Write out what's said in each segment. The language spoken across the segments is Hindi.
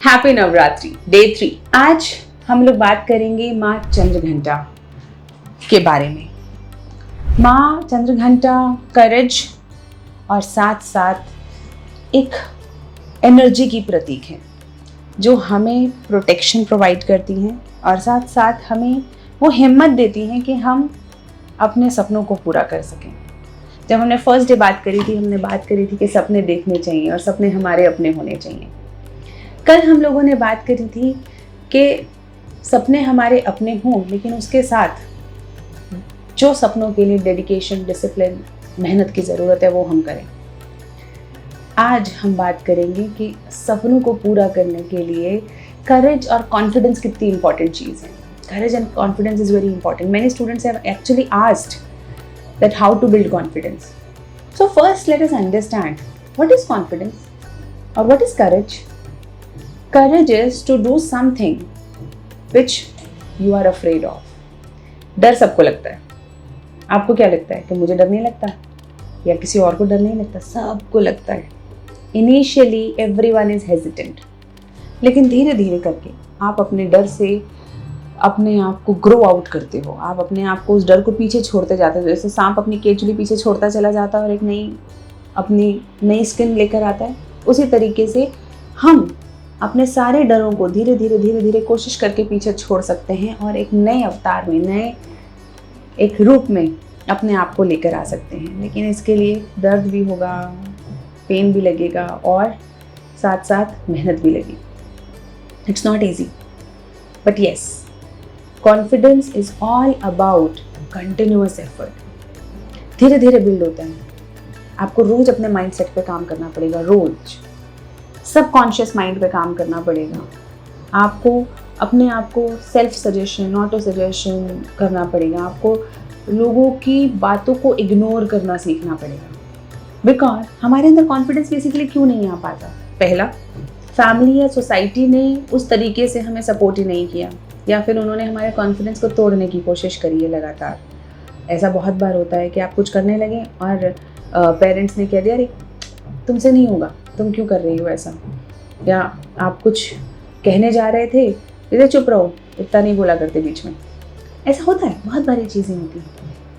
Happy Navratri day 3। आज हम लोग बात करेंगे माँ चंद्रघंटा के बारे में। माँ चंद्रघंटा करेज और साथ साथ एक एनर्जी की प्रतीक है जो हमें प्रोटेक्शन प्रोवाइड करती हैं और साथ साथ हमें वो हिम्मत देती हैं कि हम अपने सपनों को पूरा कर सकें। जब हमने फर्स्ट डे बात करी थी, हमने बात करी थी कि सपने देखने चाहिए और सपने हमारे अपने होने चाहिए। कल हम लोगों ने बात करी थी कि सपने हमारे अपने हों, लेकिन उसके साथ जो सपनों के लिए डेडिकेशन, डिसिप्लिन, मेहनत की ज़रूरत है वो हम करें। आज हम बात करेंगे कि सपनों को पूरा करने के लिए करेज और कॉन्फिडेंस कितनी इंपॉर्टेंट चीज़ है। Courage and confidence is very important. Many students have actually asked that how to build confidence. So first let us understand what is confidence or what is courage. Courage is to do something which you are afraid of. डर सबको लगता है। आपको क्या लगता है कि मुझे डर नहीं लगता या किसी और को डर नहीं लगता? सबको लगता है। Initially everyone is hesitant, लेकिन धीरे धीरे करके आप अपने डर से अपने आप को ग्रो आउट करते हो। आप अपने आप को उस डर को पीछे छोड़ते जाते हो। जैसे सांप अपनी केचुली पीछे छोड़ता चला जाता है और एक अपनी नई स्किन लेकर आता है, उसी तरीके से हम अपने सारे डरों को धीरे धीरे कोशिश करके पीछे छोड़ सकते हैं और एक नए अवतार में, नए एक रूप में अपने आप को लेकर आ सकते हैं। लेकिन इसके लिए दर्द भी होगा, पेन भी लगेगा और साथ साथ मेहनत भी लगेगी। It's not easy, but yes, confidence is all about continuous effort. धीरे धीरे बिल्ड होता है। आपको रोज अपने माइंडसेट पे काम करना पड़ेगा, रोज सबकॉन्शियस माइंड पे काम करना पड़ेगा। आपको अपने आप को सेल्फ सजेशन, ऑटो सजेशन करना पड़ेगा। आपको लोगों की बातों को इग्नोर करना सीखना पड़ेगा। बिकॉज हमारे अंदर कॉन्फिडेंस बेसिकली क्यों नहीं आ पाता? पहला, फैमिली या सोसाइटी ने उस तरीके से हमें सपोर्ट ही नहीं किया, या फिर उन्होंने हमारे कॉन्फिडेंस को तोड़ने की कोशिश करी है लगातार। ऐसा बहुत बार होता है कि आप कुछ करने लगे और पेरेंट्स ने कह दिया, अरे तुमसे नहीं होगा, तुम क्यों कर रही हो ऐसा? या आप कुछ कहने जा रहे थे, इधर चुप रहो, इतना नहीं बोला करते बीच में। ऐसा होता है, बहुत बारी चीज़ें होती हैं।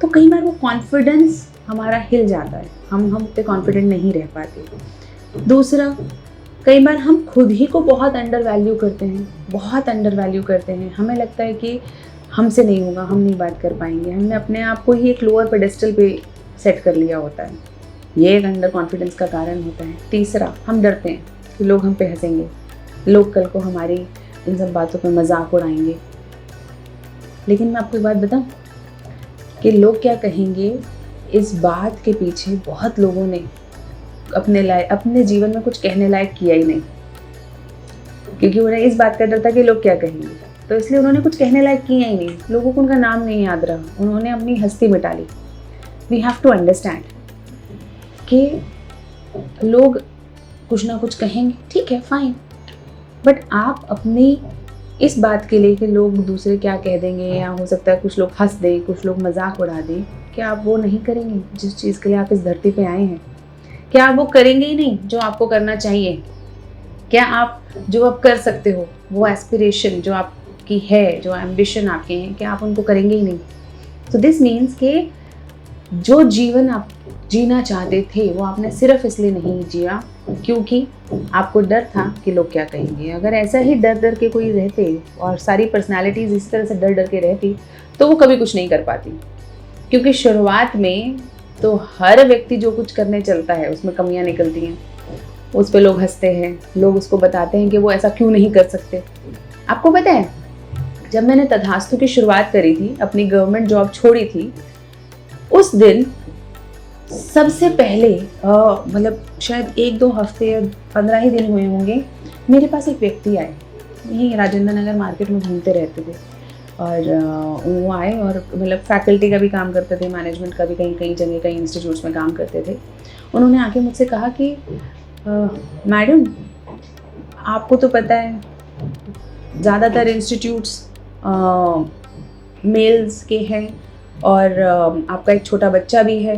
तो कई बार वो कॉन्फिडेंस हमारा हिल जाता है, हम पे कॉन्फिडेंट नहीं रह पाते। दूसरा, कई बार हम खुद ही को बहुत अंडर वैल्यू करते हैं। हमें लगता है कि हमसे नहीं होगा, हम नहीं बात कर पाएंगे। हमने अपने आप को ही एक लोअर पेडेस्टल पे सेट कर लिया होता है। ये एक अंडर कॉन्फिडेंस का कारण होता है। तीसरा, हम डरते हैं कि लोग हम पे हंसेंगे, लोग कल को हमारी इन सब बातों पे मजाक उड़ाएंगे। लेकिन मैं आपको एक बात बताऊं कि लोग क्या कहेंगे, इस बात के पीछे बहुत लोगों ने अपने जीवन में कुछ कहने लायक किया ही नहीं, क्योंकि उन्हें इस बात का डर था कि लोग क्या कहेंगे। तो इसलिए उन्होंने कुछ कहने लायक किया ही नहीं। लोगों को उनका नाम नहीं याद रहा, उन्होंने अपनी हस्ती मिटा ली। वी हैव टू अंडरस्टैंड कि लोग कुछ ना कुछ कहेंगे, ठीक है, फाइन, बट आप अपनी इस बात के लिए कि लोग दूसरे क्या कह देंगे, या हो सकता है कुछ लोग हंस दें, कुछ लोग मजाक उड़ा दें, क्या आप वो नहीं करेंगे जिस चीज़ के लिए आप इस धरती पे आए हैं? क्या आप वो करेंगे ही नहीं जो आपको करना चाहिए? क्या आप जो आप कर सकते हो, वो एस्पिरेशन जो आपकी है, जो एम्बिशन आपके हैं, क्या आप उनको करेंगे ही नहीं? तो दिस मीन्स कि जो जीवन आप जीना चाहते थे वो आपने सिर्फ इसलिए नहीं जिया क्योंकि आपको डर था कि लोग क्या कहेंगे। अगर ऐसा ही डर के कोई रहते और सारी पर्सनालिटीज़ इस तरह से डर के रहती तो वो कभी कुछ नहीं कर पाती। क्योंकि शुरुआत में तो हर व्यक्ति जो कुछ करने चलता है उसमें कमियां निकलती हैं, उस पर लोग हंसते हैं, लोग उसको बताते हैं कि वो ऐसा क्यों नहीं कर सकते। आपको पता है, जब मैंने तथास्तु की शुरुआत करी थी, अपनी गवर्नमेंट जॉब छोड़ी थी, उस दिन सबसे पहले मतलब शायद 1-2 हफ्ते या 15 ही दिन हुए होंगे, मेरे पास एक व्यक्ति आए, यहीं राजेंद्र नगर मार्केट में घूमते रहते थे, और वो आए और मतलब फैकल्टी का भी काम करते थे, मैनेजमेंट का भी कई जगह कई इंस्टीट्यूट्स में काम करते थे। उन्होंने आके मुझसे कहा कि मैडम, आपको तो पता है ज़्यादातर इंस्टीट्यूट्स मेल्स के हैं और आपका एक छोटा बच्चा भी है,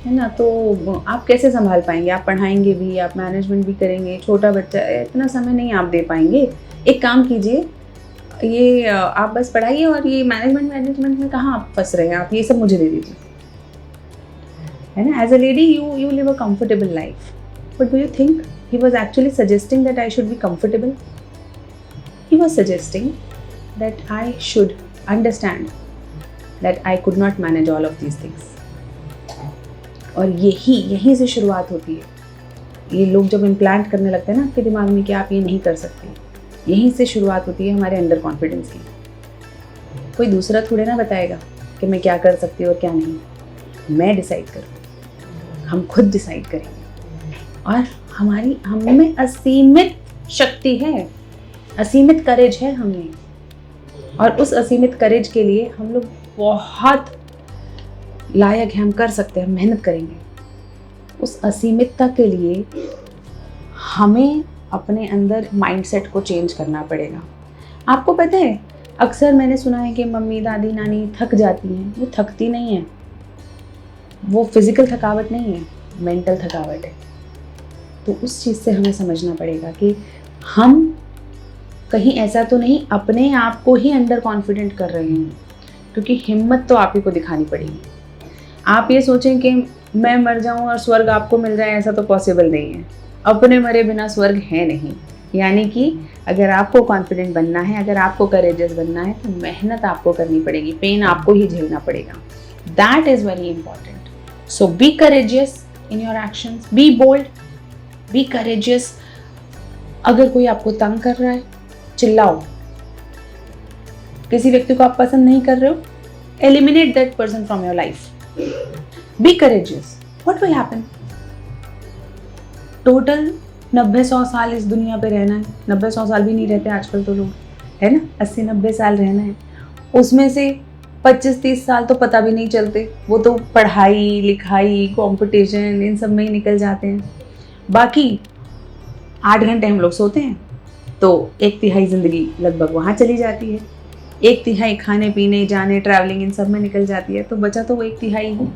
है ना। तो आप कैसे संभाल पाएंगे? आप पढ़ाएंगे भी, आप मैनेजमेंट भी करेंगे, छोटा बच्चा है, इतना समय नहीं आप दे पाएंगे। एक काम कीजिए, ये आप बस पढ़ाइए और ये मैनेजमेंट में कहाँ आप फंस रहे हैं, आप ये सब मुझे दे दीजिए, है ना। As a lady you live a comfortable life, but do you think he was actually suggesting that I should be comfortable? He was suggesting that I should understand that I could not manage all of these things. और यहीं से शुरुआत होती है। ये लोग जब इम्प्लांट करने लगते हैं ना आपके दिमाग में कि आप ये नहीं कर सकते, यहीं से शुरुआत होती है हमारे अंडर कॉन्फिडेंस की। कोई दूसरा थोड़े ना बताएगा कि मैं क्या कर सकती हूँ और क्या नहीं, मैं डिसाइड करूँ, हम खुद डिसाइड करेंगे। और हम में असीमित शक्ति है, असीमित करेज है हमें, और उस असीमित करेज के लिए हम लोग बहुत लायक हैं, हम कर सकते हैं, मेहनत करेंगे। उस असीमितता के लिए हमें अपने अंदर माइंडसेट को चेंज करना पड़ेगा। आपको पता है, अक्सर मैंने सुना है कि मम्मी दादी नानी थक जाती हैं। वो थकती नहीं है, वो फिजिकल थकावट नहीं है, मेंटल थकावट है। तो उस चीज़ से हमें समझना पड़ेगा कि हम कहीं ऐसा तो नहीं अपने आप को ही अंडर कॉन्फिडेंट कर रहे हैं, क्योंकि हिम्मत तो आप ही को दिखानी पड़ेगी। आप ये सोचें कि मैं मर जाऊं और स्वर्ग आपको मिल जाए, ऐसा तो पॉसिबल नहीं है। अपने मरे बिना स्वर्ग है नहीं। यानी कि अगर आपको कॉन्फिडेंट बनना है, अगर आपको करेजियस बनना है, तो मेहनत आपको करनी पड़ेगी, पेन आपको ही झेलना पड़ेगा। That is very important. So be courageous in your actions, be bold, be courageous. अगर कोई आपको तंग कर रहा है, चिल्लाओ। किसी व्यक्ति को आप पसंद नहीं कर रहे हो, eliminate that person from your life. Be courageous. What will happen? Total 90-100 साल इस दुनिया पे रहना है। 90-100 साल भी नहीं रहते आजकल तो लोग, है ना। 80-90 साल रहना है। उसमें से 25-30 साल तो पता भी नहीं चलते, वो तो पढ़ाई लिखाई कंपटीशन इन सब में ही निकल जाते हैं। बाकी 8 घंटे हम लोग सोते हैं, तो 1/3 ज़िंदगी लगभग वहाँ चली जाती है। 1/3 खाने पीने जाने ट्रैवलिंग इन सब में निकल जाती है। तो बचा तो वो 1/3 ही।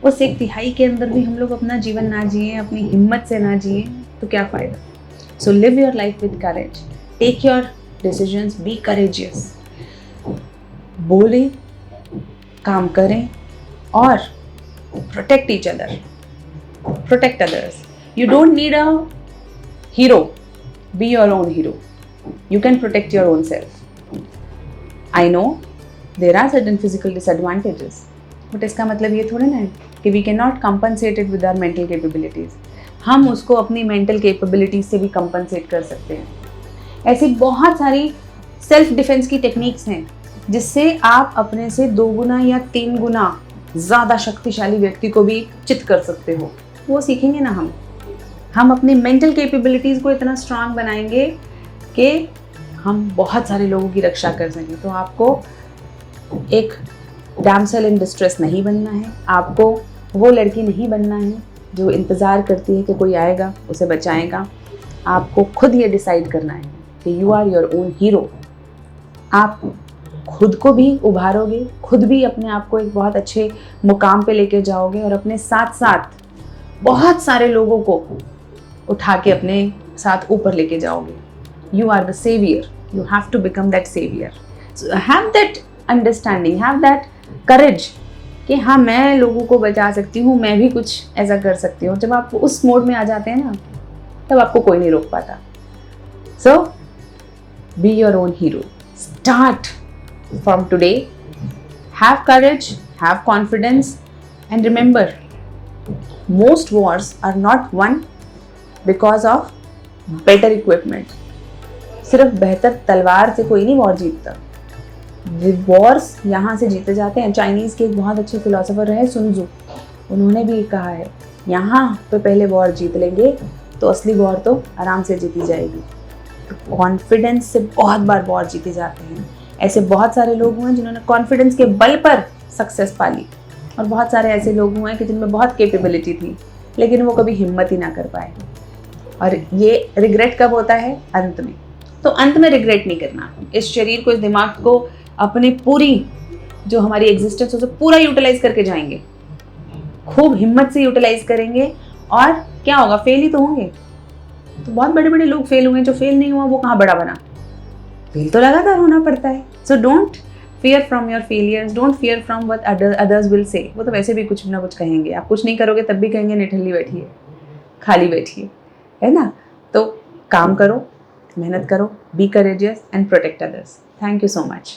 उस 1/3 के अंदर भी हम लोग अपना जीवन ना जिए, अपनी हिम्मत से ना जिए, तो क्या फ़ायदा। So live your life with courage, take your decisions, be courageous. बोलें, काम करें और protect each other, protect others. You don't need a hero, be your own hero. You can protect your own self. I know there are certain physical disadvantages, but इसका मतलब ये थोड़ा ना है कि we cannot compensate it with our mental capabilities। हम उसको अपनी mental capabilities से भी compensate कर सकते हैं। ऐसी बहुत सारी सेल्फ डिफेंस की टेक्निक्स हैं जिससे आप अपने से 2 गुना या 3 गुना ज़्यादा शक्तिशाली व्यक्ति को भी चित कर सकते हो। वो सीखेंगे ना हम अपनी मेंटल कैपेबिलिटीज़ को इतना स्ट्रांग बनाएंगे कि हम बहुत सारे लोगों की रक्षा कर सकें। तो आपको एक डैमसेल इन डिस्ट्रेस नहीं बनना है, आपको वो लड़की नहीं बनना है जो इंतज़ार करती है कि कोई आएगा उसे बचाएगा। आपको खुद ये डिसाइड करना है कि you are your own hero. आप खुद को भी उभारोगे, खुद भी अपने आप को एक बहुत अच्छे मुकाम पे लेके जाओगे और अपने साथ साथ बहुत सारे लोगों को उठा के अपने साथ ऊपर लेके जाओगे। You are the savior. You have to become that savior. So have that understanding, have that courage कि हाँ मैं लोगों को बचा सकती हूँ, मैं भी कुछ ऐसा कर सकती हूँ। जब आप उस मोड में आ जाते हैं ना, तब आपको कोई नहीं रोक पाता। So be your own hero. Start from today. Have courage, have confidence, and remember, most wars are not won because of better equipment. सिर्फ बेहतर तलवार से कोई नहीं वॉर जीतता। वॉर्स यहाँ से जीते जाते हैं। चाइनीज़ के एक बहुत अच्छे फिलोसोफर रहे सुन त्सू, उन्होंने भी कहा है यहाँ पे पहले वॉर जीत लेंगे तो असली वॉर तो आराम से जीती जाएगी। तो कॉन्फिडेंस से बहुत बार वॉर जीते जाते हैं। ऐसे बहुत सारे लोग हुए हैं जिन्होंने कॉन्फिडेंस के बल पर सक्सेस पा ली, और बहुत सारे ऐसे लोग हुए हैं कि जिनमें बहुत कैपेबिलिटी थी लेकिन वो कभी हिम्मत ही ना कर पाए। और ये रिग्रेट कब होता है? अंत में। तो अंत में रिग्रेट नहीं करना। इस शरीर को, इस दिमाग को, अपनी पूरी जो हमारी एग्जिस्टेंस है उसे पूरा यूटिलाइज करके जाएंगे। खूब हिम्मत से यूटिलाइज करेंगे और क्या होगा, फेल ही तो होंगे। तो बहुत बड़े बड़े लोग फेल हुए, जो फेल नहीं हुआ वो कहाँ बड़ा बना। फेल तो लगातार होना पड़ता है। So don't fear from your failures, don't fear from what others will say। वो तो वैसे भी कुछ ना कुछ कहेंगे, आप कुछ नहीं करोगे तब भी कहेंगे निठल्ली बैठिए, खाली बैठिए, है ना। तो काम करो, मेहनत करो, be courageous and protect others. Thank you so much.